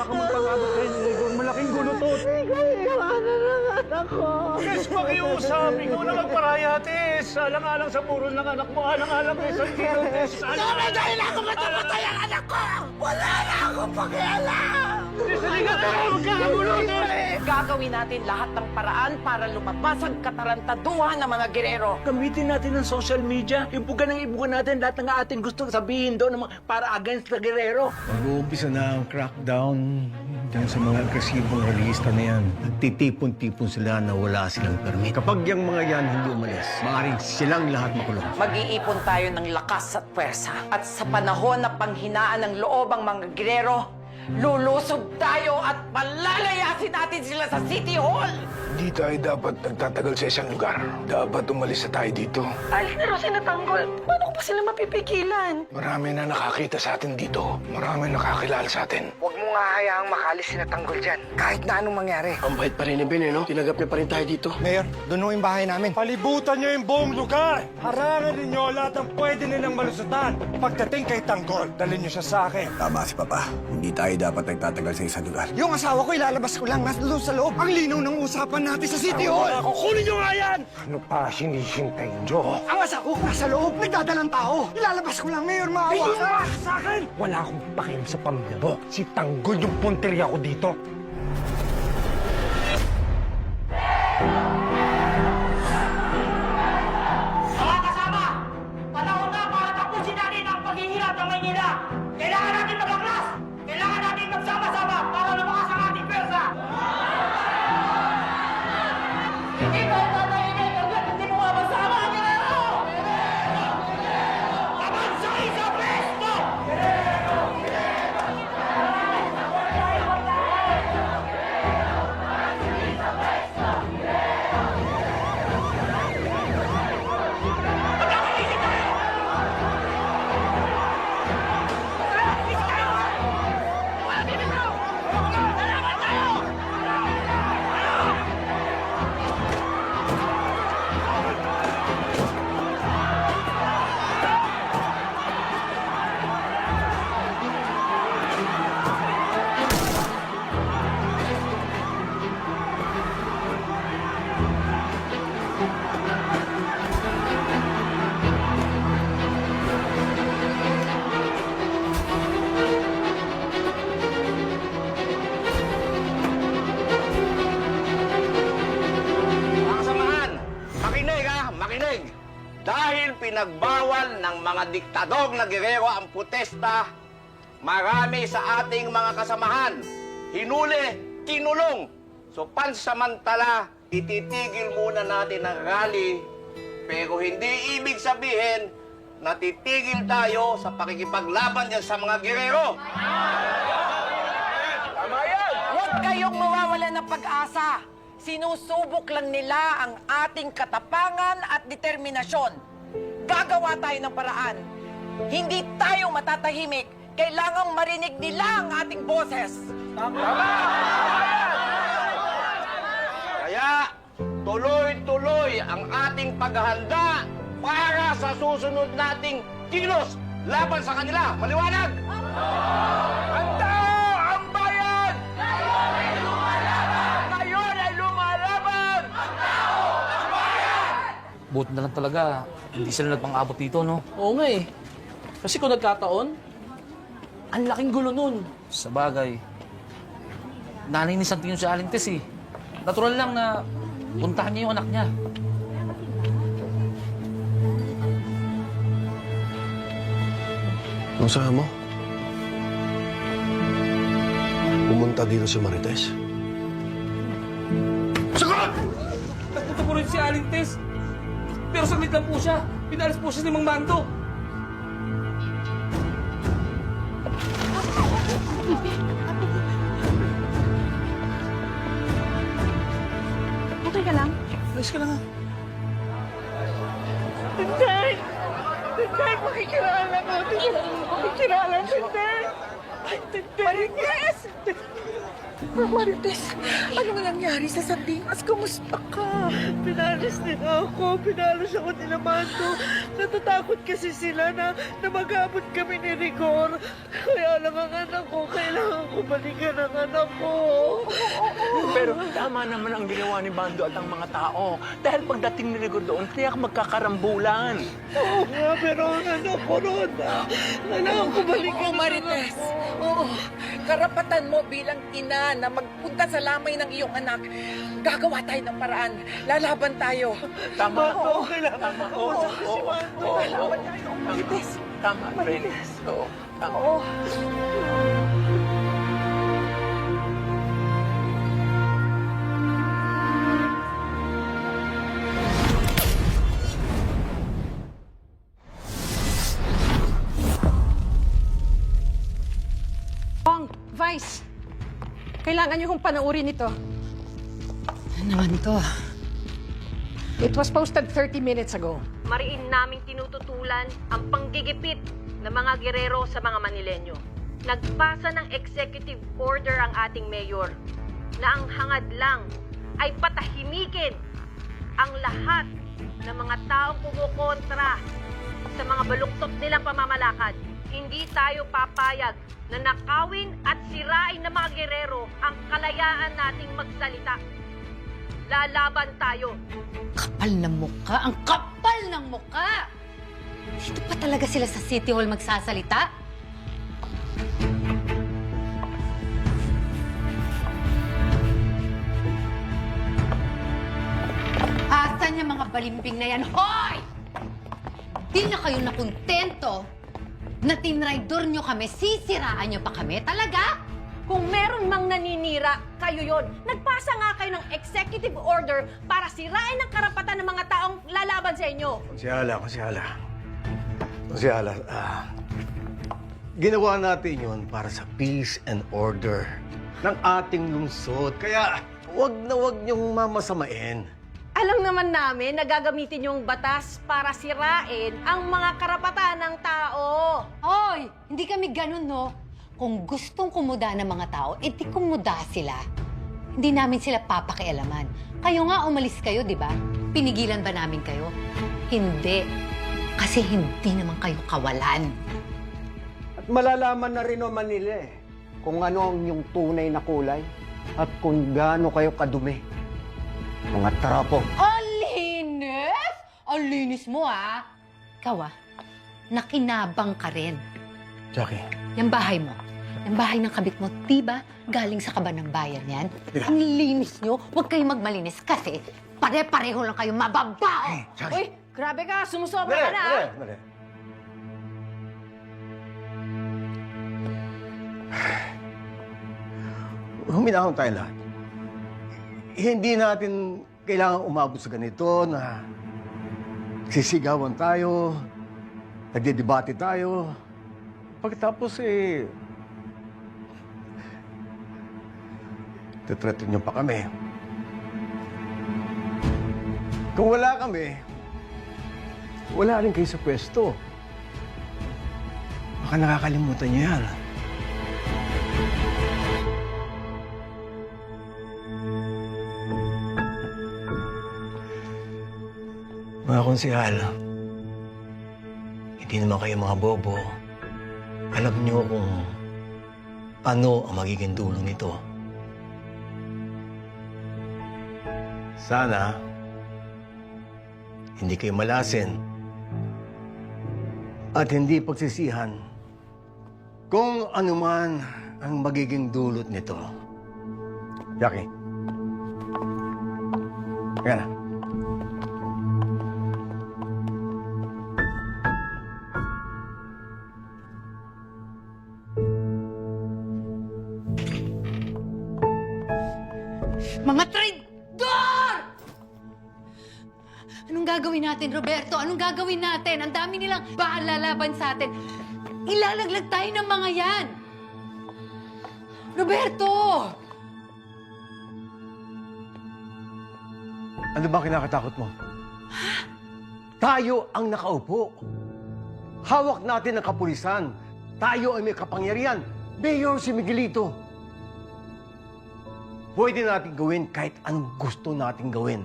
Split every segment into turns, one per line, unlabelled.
baka magpangabot kayo ni Igor. Malaking gulo to.
Iwanan ng anak ko.
Yes, pakiusapin ko na magparaya, Tes. Alang-alang sa burol ng anak mo. Alang-alang kay San Giro, Tes.
Dahil ako matapatay ang anak ko! Wala na akong pakialam!
Tes, halika tayo. Magkakagulo, Tes.
Gagawin natin lahat ng paraan para lumabas ang katarantaduhan ng mga gerero.
Gamitin natin ng social media. Ibugan natin lahat ng ating gustong sabihin doon para against the Guerrero.
Mag-uumpisa na ang crackdown dyan sa mga agresibong realista na yan. Nagtitipon-tipon sila na wala silang permit. Kapag yung mga yan hindi umalis, maaaring silang lahat makulong.
Mag-iipon tayo ng lakas at pwersa. At sa panahon na panghinaan ng loob ang mga gerero, lulusob tayo at palalayasin natin sila sa City Hall!
Hindi tayo dapat nagtatagal sa isang lugar. Dapat umalis na tayo dito.
Alis na raw si Natanggol. Paano ko pa sila mapipigilan?
Marami na nakakita sa atin dito. Marami nakakilala sa atin.
Huwag mo nga hayaang makalis si Natanggol dyan. Kahit na anong mangyari.
Ang bait pa rin ni Ben, eh, no? Tinagap niya pa rin tayo dito.
Mayor, doon ho yung bahay namin.
Palibutan niyo yung buong lugar. Harangan ninyo lahat ng pwede nilang malusutan. Pagdating kay Tanggol, dalhin niyo siya sa akin.
Tama si Papa. Hindi tayo dapat nagtatagal sa isang lugar.
Yung asawa ko ilalabas ko lang. Nasa doon sa loob. Ang linaw ng usapan natin sa City Hall.
Kukunin niyo nga yan!
Ano pa sinihintay niyo?
Ang asawa ko nasa loob. Nagdadalang tao. Ilalabas ko lang, Mayor. Maawa ka.
Sa akin!
Wala akong pakialam sa pamilya mo. Si Tanggol yung punteriya ko dito.
Mga kasama! Panahon na para tapusin natin ang paghihirap ng Maynila! Kailangan natin mag-aklas! Kailangan natin magsama-sama para lumakas ang ating pwersa! Hindi tayo tatahimik hanggat hindi mo mabasama ang Guerrero! Pamansay sa pwesto!
Mga kasamahan, makinig ha, makinig! Dahil pinagbawal ng mga diktador na gerero ang protesta, marami sa ating mga kasamahan hinuli, kinulong. So pansamantala, ititigil muna natin ang rally, pero hindi ibig sabihin na titigil tayo sa pakikipaglaban dyan sa mga gerero. Tama yan!
Huwag kayong mawawala ng pag-asa. Sinusubok lang nila ang ating katapangan at determinasyon. Gagawa tayo ng paraan. Hindi tayo matatahimik. Kailangang marinig nila ang ating boses.
Kaya tuloy-tuloy ang ating paghahanda para sa susunod nating kilos laban sa kanila. Maliwanag! Ang tao, ang bayan! Ngayon ay lumalaban! Ngayon ay lumalaban!
Buti na lang talaga, hindi sila nagpang-abot dito, no?
Oo nga eh. Kasi kung nagkataon, ang laking gulo nun.
Sa bagay, naninisan tingin si Aling Tess, eh. Natural lang na puntahan niya yung anak niya.
Ang sabi mo? Pumunta dito si Marites.
Nagpunta po rin si Aling Tess. Pero saglit lang po siya. Pinalis po siya ni Mang Mando.
Okay ka lang?
Alis ka lang ha.
Tinday! Tinday, makikilala ko! Makikilala, Tinday! Marites! Marites, ano nga nangyari sa Sandingas? Kumusta ka?
Pinalis nila ako. Pinalis ako nila Mando. Natatakot kasi sila na mag-abot kami ni Rigor. Kaya lang ang anak ko, kailangan ko balikan ang anak ko.
Pero tama naman ang ginawa ni Bando at ang mga tao. Dahil pagdating ni Rigor doon, tiyak magkakarambulan.
Oo nga, pero ang anak ko ron. Kailangan ko balikan Oo, Marites. Oo. Karapatan mo bilang ina na magpunta sa lamay ng iyong anak. Gagawa tayo ng paraan. Lalaban tayo.
Tama.
Oo, kailangan
Tama.
ko.
Oo,
Si
oo,
Mando,
oo,
lalaban
oo.
tayo.
Tama.
Marites.
Tama, Marites. Oo, tama.
Oo.
Vice, kailangan niyo kong panoorin ito.
Ano naman ito?
It was posted 30 minutes ago.
Mariin naming tinututulan ang panggigipit ng mga gerero sa mga Manilenyo. Nagpasa ng executive order ang ating mayor na ang hangad lang ay patahimikin ang lahat ng mga taong kumukontra sa mga baluktot nilang pamamalakad. Hindi tayo papayag na nakawin at sirain ng mga gerero ang kalayaan nating magsalita. Lalaban tayo.
Kapal ng mukha! Ang kapal ng mukha! Dito pa talaga sila sa City Hall magsasalita? Asan yung mga balimbing na yan? Hoy! Di na kayo nakontento na tinraidor nyo kami, sisiraan nyo pa kami? Talaga?
Kung meron mang naninira, kayo yon. Nagpasa nga kayo ng executive order para sirain ang karapatan ng mga taong lalaban sa inyo.
Konsyala, ginawa natin yun para sa peace and order ng ating lungsod. Kaya, wag niyong mamasamain.
Alam naman namin na gagamitin yung batas para sirain ang mga karapatan ng tao.
Hoy! Hindi kami ganun, no? Kung gustong kumuda ng mga tao, edi kumuda sila. Hindi namin sila papakialaman. Kayo nga, umalis kayo, di ba? Pinigilan ba namin kayo? Hindi. Kasi hindi naman kayo kawalan.
At malalaman na rin naman nila kung ano ang yung tunay na kulay at kung gaano kayo kadumi. Mga trapo.
Ang linis! Ang linis mo, ah! Ikaw, nakinabang ka rin.
Jackie.
Yung bahay mo, yung bahay ng kabit mo, diba galing sa kaban ng bayan yan? Ang linis nyo, huwag kayong magmalinis kasi pare-pareho lang kayo mababao!
Uy, grabe ka, sumusobra ka na.
Huminahon tayo lahat. Hindi natin kailangan umabot sa ganito na sisigawan tayo, nagdedebate tayo. Pagkatapos tutreto niyo pa kami. Kung wala kami, wala rin kayo sa pwesto. Baka nakakalimutan niyo yan. Mga konsehal, hindi naman kayo mga bobo. Alam niyo kung ano ang magiging dulo nito. Sana, hindi kayo malasin at hindi pagsisihan kung ano man ang magiging dulot nito. Jackie. Kaya na.
Mga traidor! Anong gagawin natin, Roberto? Anong gagawin natin? Ang dami nilang lalaban sa atin. Ilalaglag tayo ng mga yan. Roberto!
Ano ba kinakatakot mo? Tayo ang nakaupo. Hawak natin ang kapulisan. Tayo ay may kapangyarihan. Mayor si Miguelito. Pwede natin gawin kahit anong gusto natin gawin.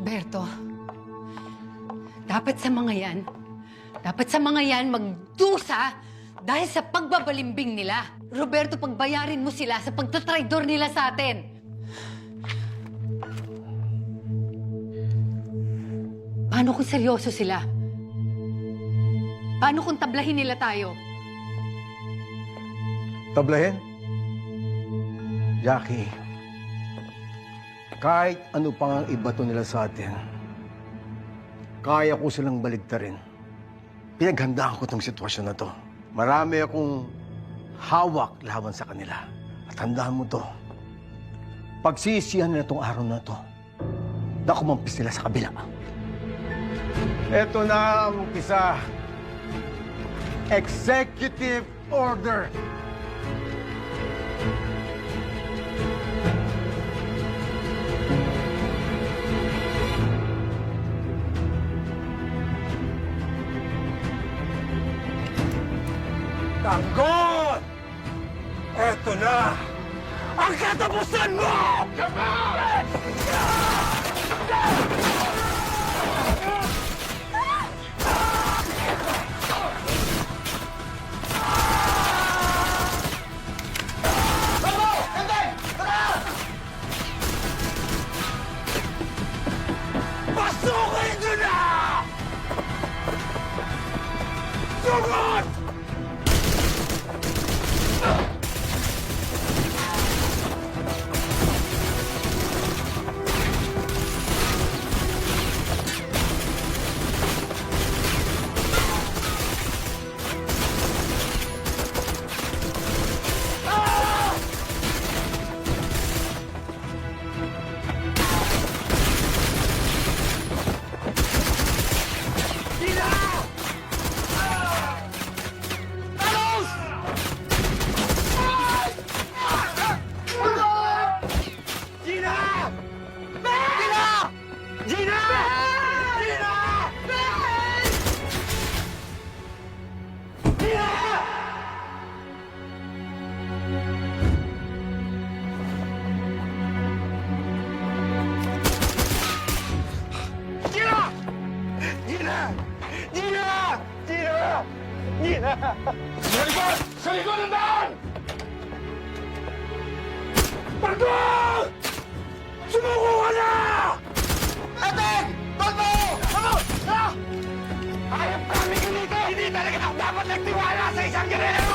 Roberto, dapat sa mga yan magdusa dahil sa pagbabalimbing nila. Roberto, pagbayarin mo sila sa pagtatraidor nila sa atin. Paano kung seryoso sila? Paano kung tablahin nila tayo?
Tablahin? Jackie, kahit ano pang ang ibato nila sa atin, kaya ko silang baligtarin. Pinaghandaan ko tong sitwasyon na to. Marami akong hawak laban sa kanila. At handaan mo to. Pagsisihan nila tong araw na to, na kumampis nila sa kabila. Ito na ang umpisa. Executive Order.
Tanggol! Eto na! Ang katapusan mo! Pasukin nyo na! Sugod! Sa likod! Sa likod ng daan! Pagod! Sumuko ka na! Ating! Tolpo! Ano? Hayop kami ganito! Hindi talaga ako dapat nagtiwala sa isang gerero!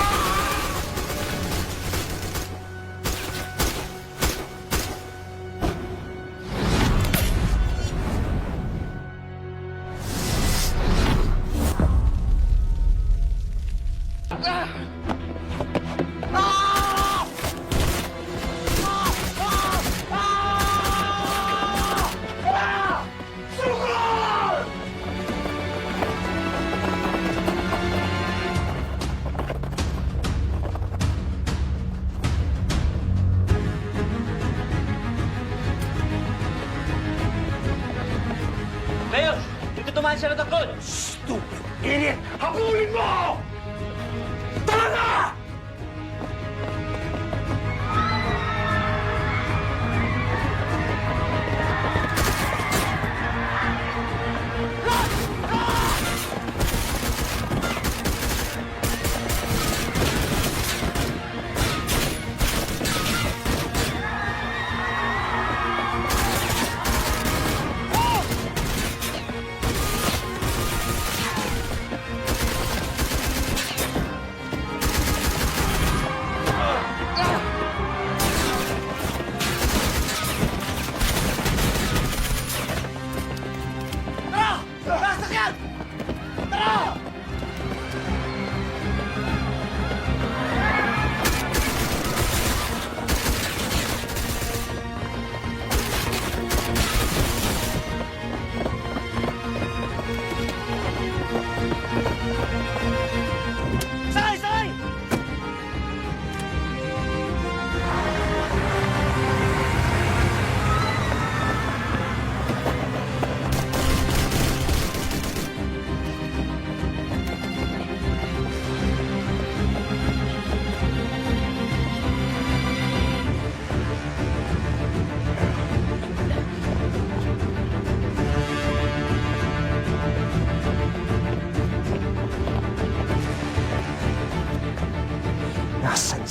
Mayor, dito tumahan siya ng tangkol!
Stupid idiot! Habulin mo! Tara na!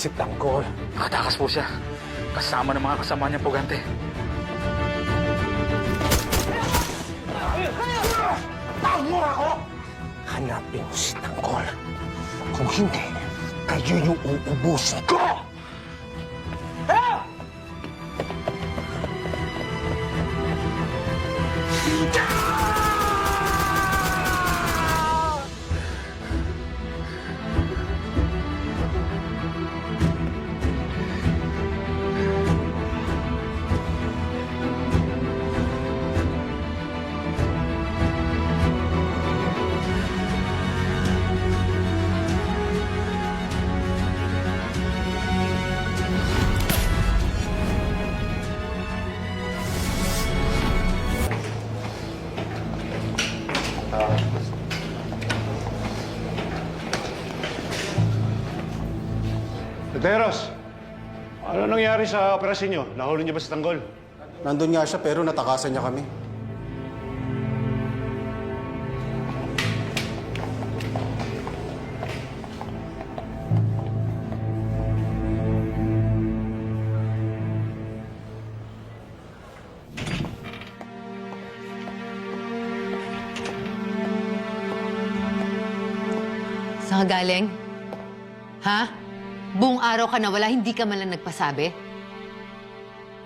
si Tanggol.
Nakatakas po siya. Kasama ng mga kasama niyang pugante.
Tamo ako!
Hanapin mo si Tanggol. Kung hindi, kayo yung uubusin ko!
Teteros, ano nangyari sa operasyon nyo? Nahuli niyo ba si Tanggol?
Nandun nga siya pero natakasan niya kami.
Saan ka galing? Ha? Buong araw ka nawala, hindi ka man lang nagpasabi?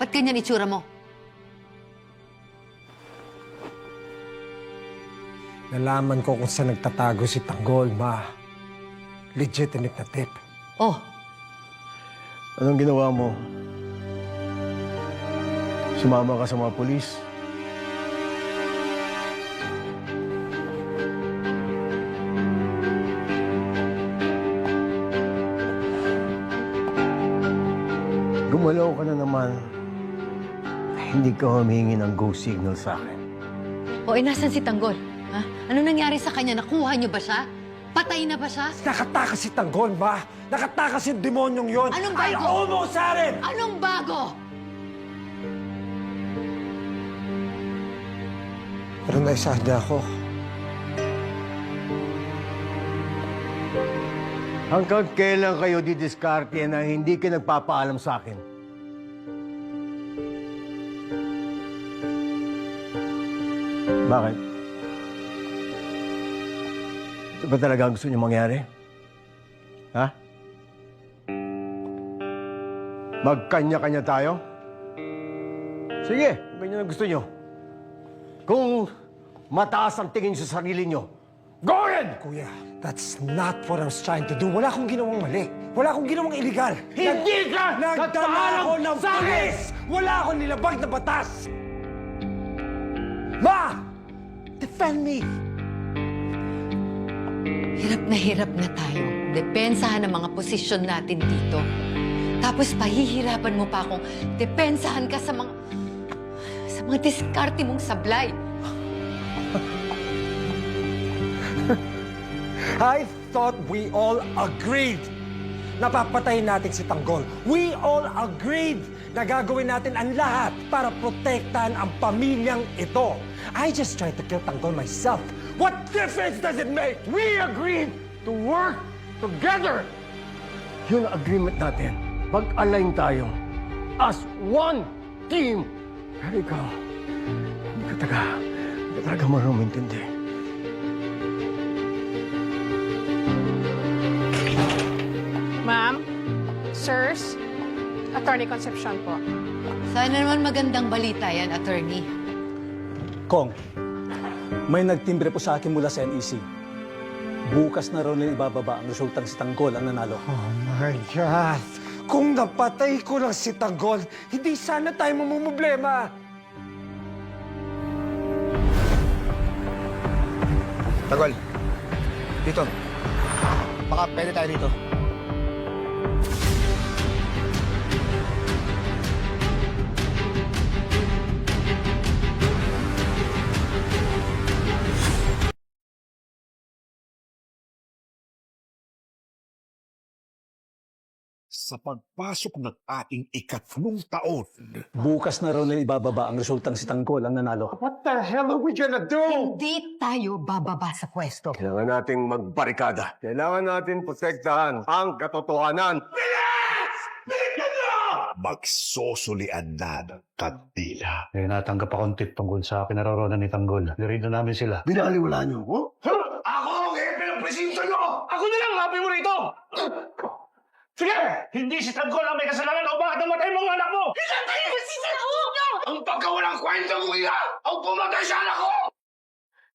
Ba't ganyan itsura mo?
Nalaman ko kung saan nagtatago si Tanggol, ma. Legitimate na tip.
Oh,
Anong ginawa mo? Sumama ka sa mga pulis? Gumalaw ka na naman. Hindi ka humingi ng go signal sa akin.
o nasan si Tanggol? Ha? Ano nangyari sa kanya? Nakuha niyo ba siya? Patay na ba siya?
Nakatakas si Tanggol, ma. Nakatakas yung demonyong yon.
Anong
I
bago?
almost had it!
Anong bago?
Pero naisahan niya ako.
Hanggang kailan kayo didiskarte na hindi ka nagpapaalam sa akin? Bakit? Ito ba talaga ang gusto niyo mangyari? Ha? Magkanya-kanya tayo? Sige, kung ganyan ang gusto niyo. Kung mataas ang tingin sa sarili niyo, go ahead!
Kuya, that's not what I was trying to do. Wala akong ginawang mali. Wala akong ginawang illegal.
Hindi ka
Nagdala ako ng
sa akin!
pulis! Wala akong nilabag na batas! Ma! Defend me!
Hirap na tayo. Depensahan ang mga posisyon natin dito. Tapos pahihirapan mo pa akong depensahan ka sa mga diskarte mong sablay.
I thought we all agreed na papatayin natin si Tanggol. We all agreed na gagawin natin ang lahat para protektahan ang pamilyang ito. I just tried to kill Tanggol myself. What difference does it make?
We agreed to work together. Yun ang agreement natin. Mag-align tayo as one team. Pero ikaw, hindi ka talaga marunong intindi.
Ma'am, sirs, Attorney Concepcion po.
Sana naman magandang balita yan, attorney.
Kong, may nagtimbre po sa akin mula sa NEC. Bukas na raw nila ibababa ang resultang si Tanggol ang nanalo.
Oh my God! Kung napatay ko lang si Tanggol, hindi sana tayo mamumblema.
Tanggol, dito. Baka pwede tayo dito.
Sa pagpasok ng ating ikatlong taon.
Bukas na raw nila ibababa ang resultang si Tanggol ang nanalo.
What the hell are we gonna do?
Hindi tayo bababa sa pwesto.
Kailangan nating magbarikada. Kailangan natin protektahan ang katotohanan.
magsosulian na ng kandila.
Natanggap akong tip tungkol sa kinaroroonan ni Tanggol. Nirito namin sila.
Binaliwala niyo ako?
Ako ang hepe ng presinto nyo! Ako na lang happy mo rito! Sige! Hindi si Tanggol ang may kasalanan o bakit namatay mga anak mo! Hinantay mo si Tanggol! Ang pagkawalang kwento mo ina! Ang pumatay sa anak ko!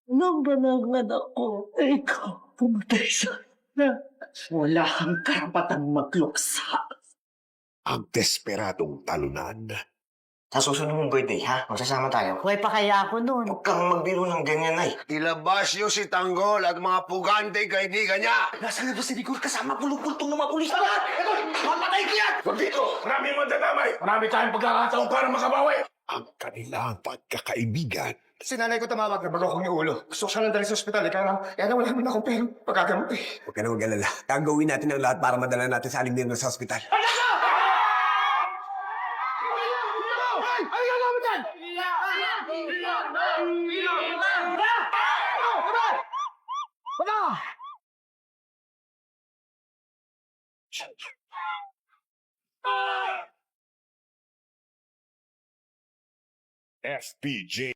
Nung banangan ako, ikaw pumatay sa akin. Wala kang karapatang magluksa.
Ang desperadong talunan.
Sa susunod mong birthday, ha? Magsasama tayo.
Huwag pa kaya ako noon.
Huwag kang magbiro ng ganyan, ay.
Ilabas niyo si Tanggol at mga pugante kaibigan niya!
Nasa labas si Rigor kasama pulupultong ng mga pulis.
Ito! Mapatay ko yan! Huwag dito! Marami ang madadamay! Marami tayong pagkakataon para makabawi!
Ang kanilang pagkakaibigan.
Si nanay ko tumawag na bago akong ulo. Gusto ko siya nang dali sa ospital, kaya wala naman akong pera pagkagamot eh.
Huwag ka na mag-alala. Gagawin natin ang lahat para madala natin sa Alingdino sa ospital.
FPJ